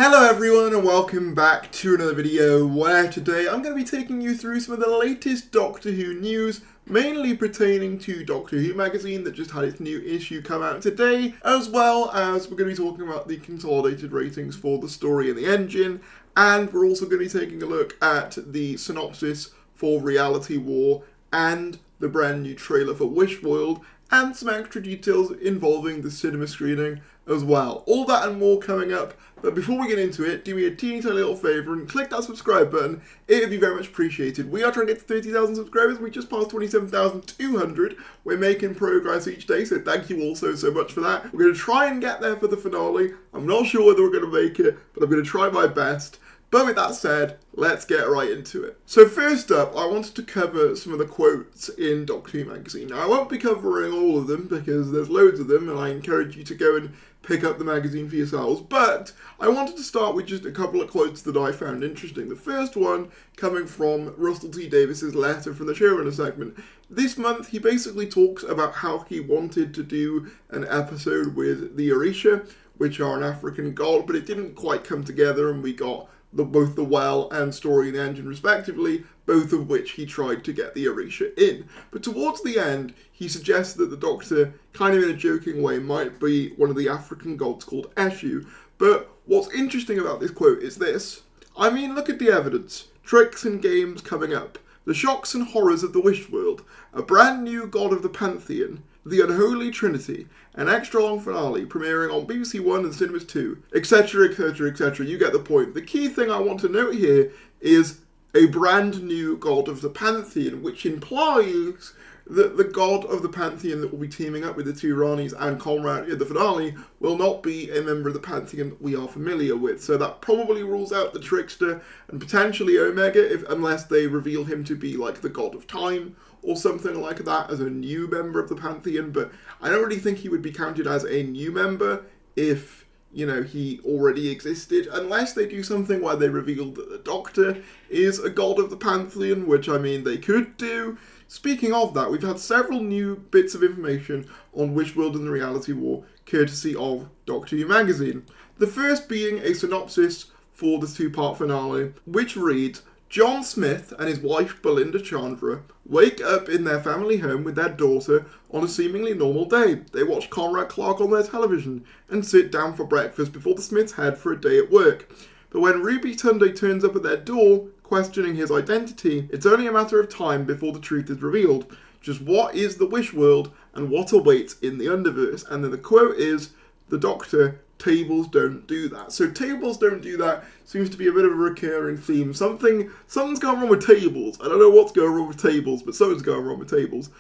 Hello everyone and welcome back to another video where today I'm going to be taking you through some of the latest Doctor Who news, mainly pertaining to Doctor Who magazine that just had its new issue come out today, as well as we're going to be talking about the consolidated ratings for the story and the engine, and we're also going to be taking a look at the synopsis for Reality War and the brand new trailer for Wishworld, and some extra details involving the cinema screening as well. All that and more coming up, but before we get into it, do me a teeny tiny little favour and click that subscribe button. It would be very much appreciated. We are trying to get to 30,000 subscribers. We just passed 27,200. We're making progress each day, so thank you all so much for that. We're going to try and get there for the finale. I'm not sure whether we're going to make it, but I'm going to try my best. But with that said, let's get right into it. So first up, I wanted to cover some of the quotes in Doctor Who magazine. Now, I won't be covering all of them because there's loads of them and I encourage you to go and pick up the magazine for yourselves. But I wanted to start with just a couple of quotes that I found interesting. The first one coming from Russell T Davies's letter from the showrunner segment. This month, he basically talks about how he wanted to do an episode with the Orisha, which are an African god, but it didn't quite come together and we got both the well and story and the engine respectively, both of which he tried to get the Orisha in. But towards the end, he suggests that the Doctor, kind of in a joking way, might be one of the African gods called Eshu. But what's interesting about this quote is this. I mean, look at the evidence. Tricks and games coming up. The shocks and horrors of the Wishworld. A brand new god of the Pantheon. The Unholy Trinity, an extra-long finale premiering on BBC One and Cinemas 2, etc, etc, etc. You get the point. The key thing I want to note here is a brand new god of the Pantheon, which implies that the god of the Pantheon that will be teaming up with the two RANIs and Conrad in the finale will not be a member of the Pantheon that we are familiar with. So that probably rules out the Trickster and potentially Omega, unless they reveal him to be like the god of time or something like that as a new member of the Pantheon. But I don't really think he would be counted as a new member if, you know, he already existed, unless they do something where they reveal that the Doctor is a god of the Pantheon, which, I mean, they could do. Speaking of that, we've had several new bits of information on Wishworld and the Reality War, courtesy of Doctor Who magazine. The first being a synopsis for the two-part finale, which reads, John Smith and his wife Belinda Chandra wake up in their family home with their daughter on a seemingly normal day. They watch Conrad Clark on their television and sit down for breakfast before the Smiths head for a day at work. But when Ruby Tunde turns up at their door, questioning his identity, it's only a matter of time before the truth is revealed. Just what is the Wishworld and what awaits in the Underverse? And then the quote is, the Doctor, tables don't do that. So tables don't do that seems to be a bit of a recurring theme. Something's going wrong with tables. I don't know what's going wrong with tables, but something's going wrong with tables.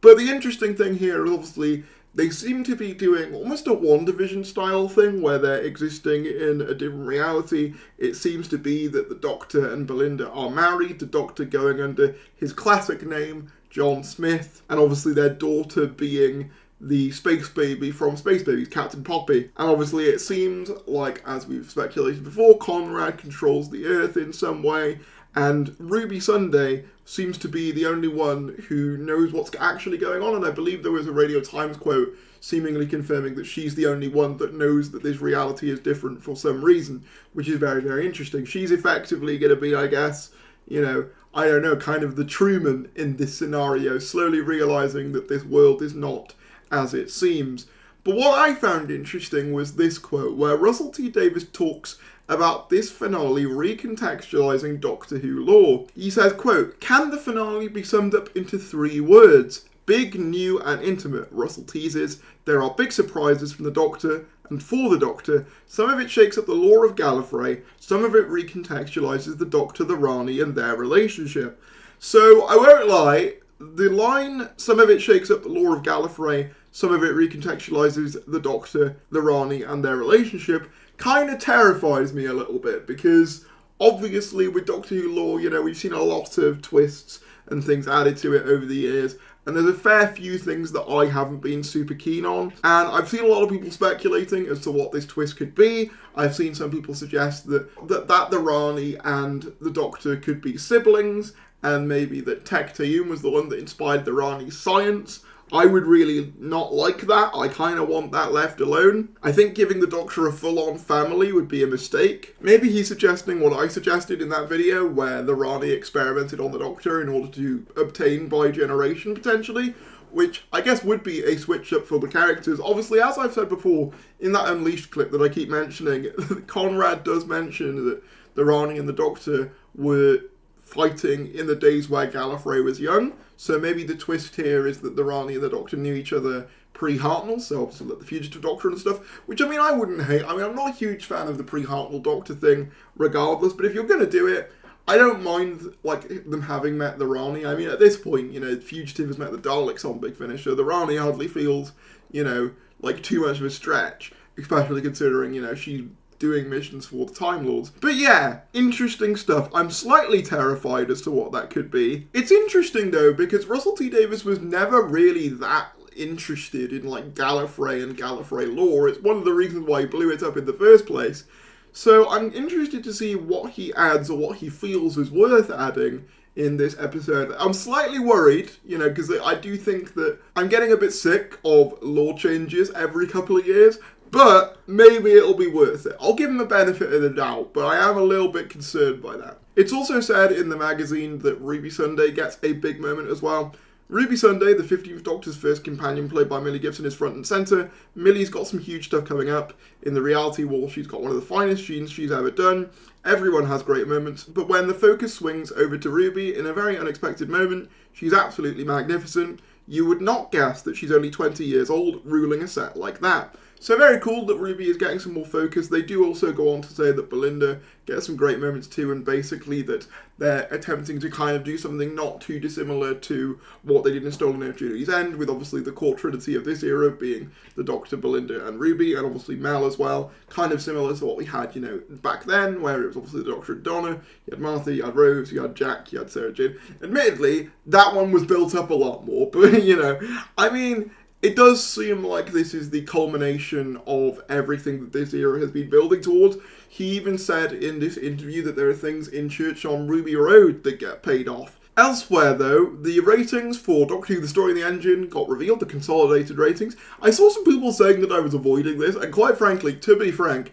But the interesting thing here is obviously they seem to be doing almost a WandaVision style thing where they're existing in a different reality. It seems to be that the Doctor and Belinda are married, the Doctor going under his classic name, John Smith, and obviously their daughter being the Space Baby from Space Babies, Captain Poppy. And obviously it seems like, as we've speculated before, Conrad controls the Earth in some way, and Ruby Sunday seems to be the only one who knows what's actually going on, and I believe there was a Radio Times quote seemingly confirming that she's the only one that knows that this reality is different for some reason, which is very, very interesting. She's effectively going to be, I guess, you know, I don't know, kind of the Truman in this scenario, slowly realising that this world is not as it seems. But what I found interesting was this quote, where Russell T Davies talks about this finale recontextualising Doctor Who lore. He says, quote, can the finale be summed up into 3 words? Big, new and intimate. Russell teases, there are big surprises from the Doctor and for the Doctor. Some of it shakes up the lore of Gallifrey, some of it recontextualises the Doctor, the Rani and their relationship. So, I won't lie, the line, some of it shakes up the lore of Gallifrey, some of it recontextualises the Doctor, the Rani and their relationship, kind of terrifies me a little bit, because obviously with Doctor Who lore, you know, we've seen a lot of twists and things added to it over the years, and there's a fair few things that I haven't been super keen on, and I've seen a lot of people speculating as to what this twist could be. I've seen some people suggest that the Rani and the Doctor could be siblings, and maybe that Tech Tayum was the one that inspired the Rani science. I would really not like that. I kind of want that left alone. I think giving the Doctor a full-on family would be a mistake. Maybe he's suggesting what I suggested in that video, where the RANI experimented on the Doctor in order to obtain regeneration, potentially, which I guess would be a switch up for the characters. Obviously, as I've said before, in that Unleashed clip that I keep mentioning, Conrad does mention that the RANI and the Doctor were fighting in the days where Gallifrey was young. So maybe the twist here is that the RANI and the Doctor knew each other pre-Hartnell, so obviously like the Fugitive Doctor and stuff, which I mean I wouldn't hate. I mean I'm not a huge fan of the pre-Hartnell Doctor thing regardless, but if you're going to do it, I don't mind like them having met the RANI. I mean at this point, you know, Fugitive has met the Daleks on Big Finish, so the RANI hardly feels, you know, like too much of a stretch, especially considering, you know, she's doing missions for the Time Lords. But yeah, interesting stuff. I'm slightly terrified as to what that could be. It's interesting though, because Russell T Davies was never really that interested in like Gallifrey and Gallifrey lore. It's one of the reasons why he blew it up in the first place. So I'm interested to see what he adds or what he feels is worth adding in this episode. I'm slightly worried, you know, because I do think that I'm getting a bit sick of lore changes every couple of years. But maybe it'll be worth it. I'll give him the benefit of the doubt, but I am a little bit concerned by that. It's also said in the magazine that Ruby Sunday gets a big moment as well. Ruby Sunday, the 15th Doctor's first companion played by Millie Gibson, is front and centre. Millie's got some huge stuff coming up. In the reality war, she's got one of the finest scenes she's ever done. Everyone has great moments, but when the focus swings over to Ruby in a very unexpected moment, she's absolutely magnificent. You would not guess that she's only 20 years old ruling a set like that. So very cool that Ruby is getting some more focus. They do also go on to say that Belinda gets some great moments too, and basically that they're attempting to kind of do something not too dissimilar to what they did in Stolen Earth Judy's End, with obviously the core trinity of this era being the Doctor, Belinda and Ruby, and obviously Mel as well. Kind of similar to what we had, you know, back then, where it was obviously the Doctor and Donna. You had Martha, you had Rose, you had Jack, you had Sarah Jane. Admittedly, that one was built up a lot more, but, you know, I mean, it does seem like this is the culmination of everything that this era has been building towards. He even said in this interview that there are things in Church on Ruby Road that get paid off. Elsewhere, though, the ratings for Doctor Who The Story in the Engine got revealed, the consolidated ratings. I saw some people saying that I was avoiding this, and quite frankly, to be frank,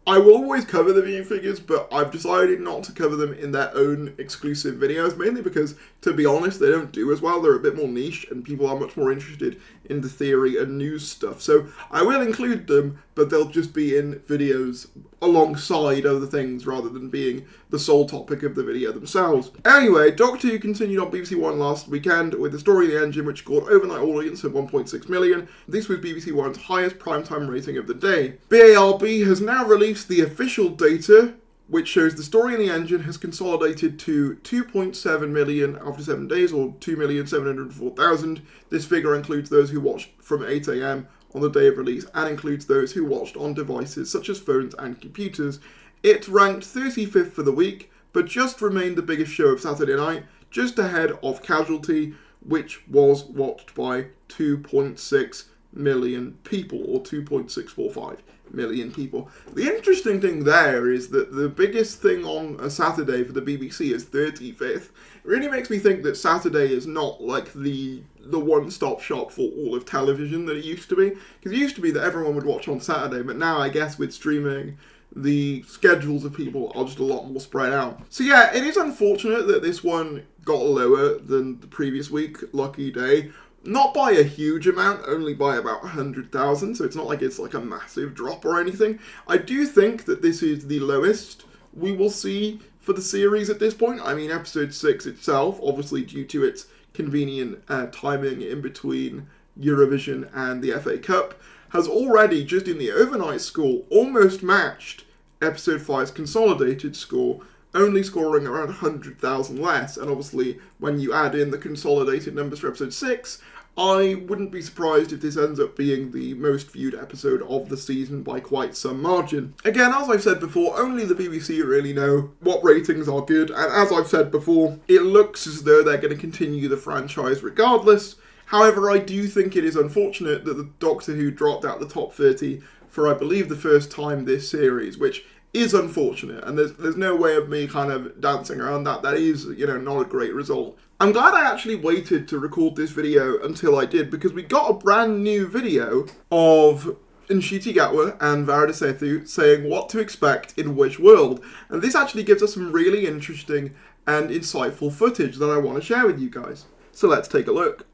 I will always cover the viewing figures, but I've decided not to cover them in their own exclusive videos, mainly because, to be honest, they don't do as well. They're a bit more niche, and people are much more interested in the theory and news stuff. So I will include them, but they'll just be in videos alongside other things, rather than being the sole topic of the video themselves. Anyway, Doctor Who continued on BBC One last weekend with The Story in the Engine, which scored overnight audience of 1.6 million. This was BBC One's highest primetime rating of the day. BARB has now released the official data, which shows The Story in the Engine has consolidated to 2.7 million after 7 days, or 2,704,000. This figure includes those who watched from 8 AM on the day of release, and includes those who watched on devices such as phones and computers. It ranked 35th for the week, but just remained the biggest show of Saturday night, just ahead of Casualty, which was watched by 2.6 million people, or 2.645 million people. The interesting thing there is that the biggest thing on a Saturday for the BBC is 35th. It really makes me think that Saturday is not like the one-stop shop for all of television that it used to be. Because it used to be that everyone would watch on Saturday, but now I guess with streaming, the schedules of people are just a lot more spread out. So yeah, it is unfortunate that this one got lower than the previous week, Lucky Day. Not by a huge amount, only by about 100,000, so it's not like it's like a massive drop or anything. I do think that this is the lowest we will see for the series at this point. I mean, episode 6 itself, obviously due to its convenient timing in between Eurovision and the FA Cup, has already, just in the overnight score, almost matched episode 5's consolidated score, only scoring around 100,000 less. And obviously, when you add in the consolidated numbers for episode 6, I wouldn't be surprised if this ends up being the most viewed episode of the season by quite some margin. Again, as I've said before, only the BBC really know what ratings are good, and as I've said before, it looks as though they're going to continue the franchise regardless. However, I do think it is unfortunate that the Doctor Who dropped out the top 30 for, I believe, the first time this series, which is unfortunate, and there's no way of me kind of dancing around that. That is, you know, not a great result I'm glad I actually waited to record this video until I did, because we got a brand new video of Nshiti Gatwa and Varada Sethu saying what to expect in which world. And this actually gives us some really interesting and insightful footage that I want to share with you guys. So let's take a look.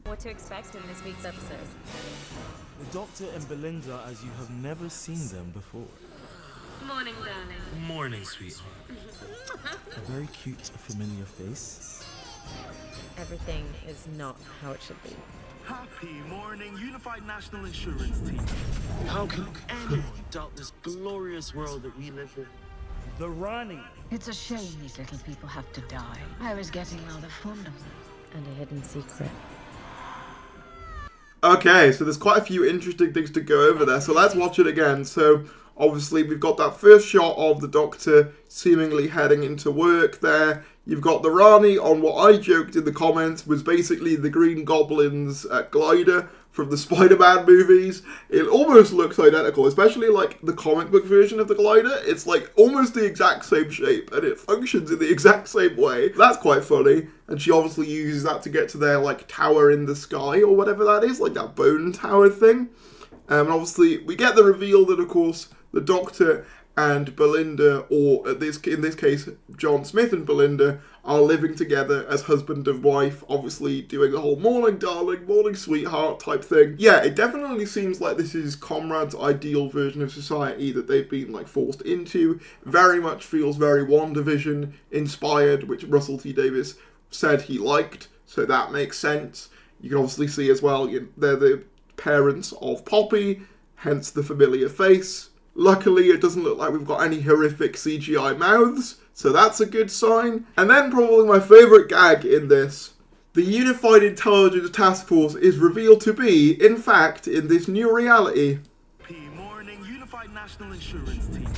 What to expect in this week's episode. The Doctor and Belinda as you have never seen them before. Morning, darling. Morning, sweet. A very cute, familiar face. Everything is not how it should be. Happy morning, Unified National Insurance Team. How can anyone doubt this glorious world that we live in? The RANI. It's a shame these little people have to die. I was getting rather fond of them. And a hidden secret. Okay, so there's quite a few interesting things to go over there, so let's watch it again. So obviously we've got that first shot of the Doctor seemingly heading into work there. You've got the RANI on what I joked in the comments was basically the Green Goblin's glider from the Spider-Man movies. It almost looks identical, especially like the comic book version of the glider. It's like almost the exact same shape and it functions in the exact same way. That's quite funny. And she obviously uses that to get to their like tower in the sky or whatever that is, like that bone tower thing. And obviously we get the reveal that of course the Doctor and Belinda, or in this case, John Smith and Belinda, are living together as husband and wife, obviously doing the whole morning darling, morning sweetheart type thing. Yeah, it definitely seems like this is Conrad's ideal version of society that they've been like forced into. Very much feels very WandaVision inspired, which Russell T Davies said he liked, so that makes sense. You can obviously see as well, they're the parents of Poppy, hence the familiar face. Luckily, it doesn't look like we've got any horrific CGI mouths, so that's a good sign. And then probably my favourite gag in this. The Unified Intelligence Task Force is revealed to be, in fact, in this new reality, Morning, Unified National Insurance Team.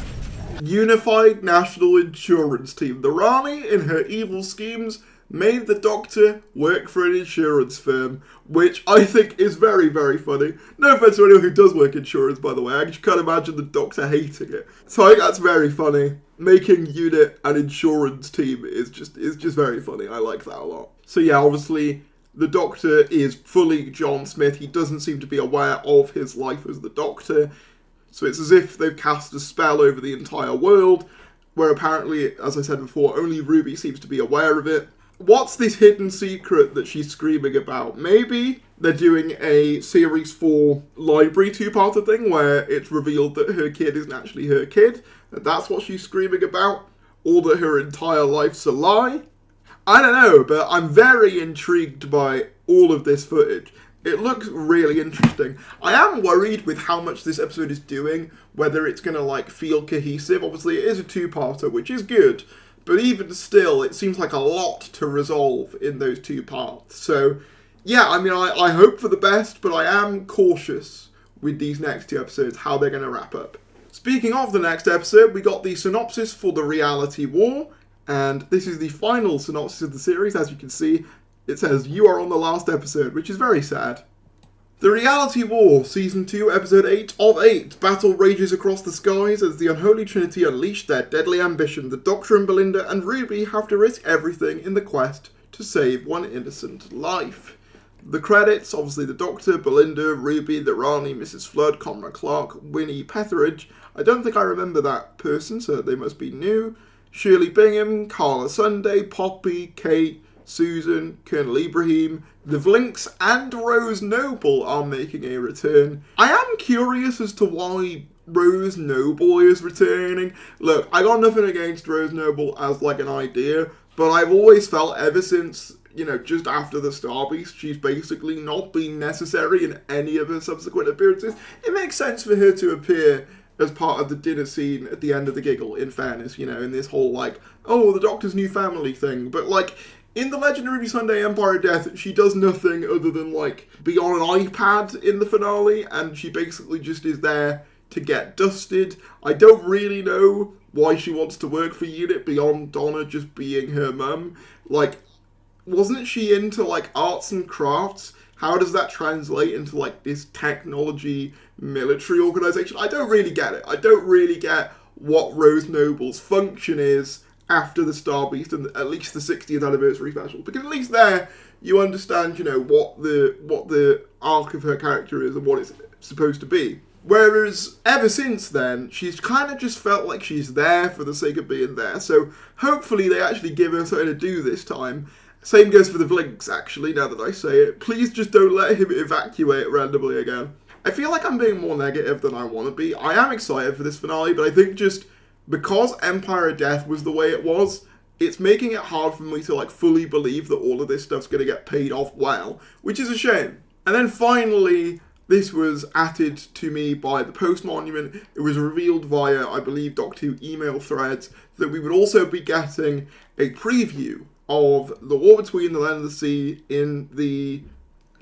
Unified National Insurance Team. The RANI, in her evil schemes, made the Doctor work for an insurance firm, which I think is very, very funny. No offense to anyone who does work insurance, by the way. I just can't imagine the Doctor hating it. So I think that's very funny. Making Unit an insurance team is just very funny. I like that a lot. So yeah, obviously the Doctor is fully John Smith. He doesn't seem to be aware of his life as the Doctor. So it's as if they've cast a spell over the entire world, where apparently, as I said before, only Ruby seems to be aware of it. What's this hidden secret that she's screaming about? Maybe they're doing a Series 4 library two-parter thing where it's revealed that her kid isn't actually her kid, and that's what she's screaming about, or that her entire life's a lie. I don't know, but I'm very intrigued by all of this footage. It looks really interesting. I am worried with how much this episode is doing, whether it's going to like feel cohesive. Obviously it is a two-parter, which is good. But even still, it seems like a lot to resolve in those two parts. So, yeah, I mean, I hope for the best, but I am cautious with these next two episodes, how they're going to wrap up. Speaking of the next episode, we got the synopsis for the Reality War, and this is the final synopsis of the series. As you can see, it says, "You are on the last episode," which is very sad. The Reality War, Season 2, Episode 8 of 8. Battle rages across the skies as the Unholy Trinity unleash their deadly ambition. The Doctor and Belinda and Ruby have to risk everything in the quest to save one innocent life. The credits, obviously the Doctor, Belinda, Ruby, the RANI, Mrs. Flood, Conrad Clark, Winnie Petheridge. I don't think I remember that person, so they must be new. Shirley Bingham, Carla Sunday, Poppy, Kate, Susan, Colonel Ibrahim, the Vlinks and Rose Noble are making a return. I am curious as to why Rose Noble is returning. Look, I got nothing against Rose Noble as like an idea, but I've always felt ever since, just after the Star Beast, she's basically not been necessary in any of her subsequent appearances. It makes sense for her to appear as part of the dinner scene at the end of The Giggle, in fairness, in this whole the Doctor's new family thing, but in The Legend of Ruby Sunday Empire of Death, she does nothing other than, be on an iPad in the finale, and she basically just is there to get dusted. I don't really know why she wants to work for Unit beyond Donna just being her mum. Wasn't she into, arts and crafts? How does that translate into, this technology military organisation? I don't really get it. I don't really get what Rose Noble's function is after the Star Beast and at least the 60th anniversary special, because at least there you understand, you know, what the arc of her character is and what it's supposed to be. Whereas ever since then, she's kind of just felt like she's there for the sake of being there. So hopefully they actually give her something to do this time. Same goes for the Blinks, actually, now that I say it. Please just don't let him evacuate randomly again. I feel like I'm being more negative than I want to be. I am excited for this finale, but I think just because Empire of Death was the way it was, it's making it hard for me to like fully believe that all of this stuff's going to get paid off well, which is a shame. And then finally, this was added to me by the Post Monument. It was revealed via, I believe, Doctor Who email threads that we would also be getting a preview of The War Between the Land and the Sea in the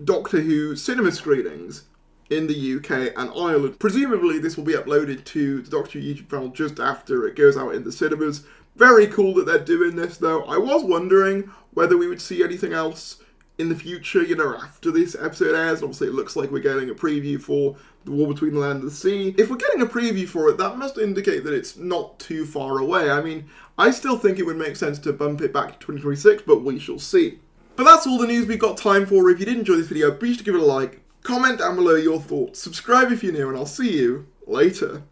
Doctor Who cinema screenings in the UK and Ireland. Presumably this will be uploaded to the Doctor Who YouTube channel just after it goes out in the cinemas. Very cool that they're doing this though. I was wondering whether we would see anything else in the future, you know, after this episode airs. Obviously it looks like we're getting a preview for The War Between the Land and the Sea. If we're getting a preview for it, that must indicate that it's not too far away. I mean, I still think it would make sense to bump it back to 2026, but we shall see. But that's all the news we've got time for. If you did enjoy this video, be sure to give it a like, comment down below your thoughts, subscribe if you're new, and I'll see you later.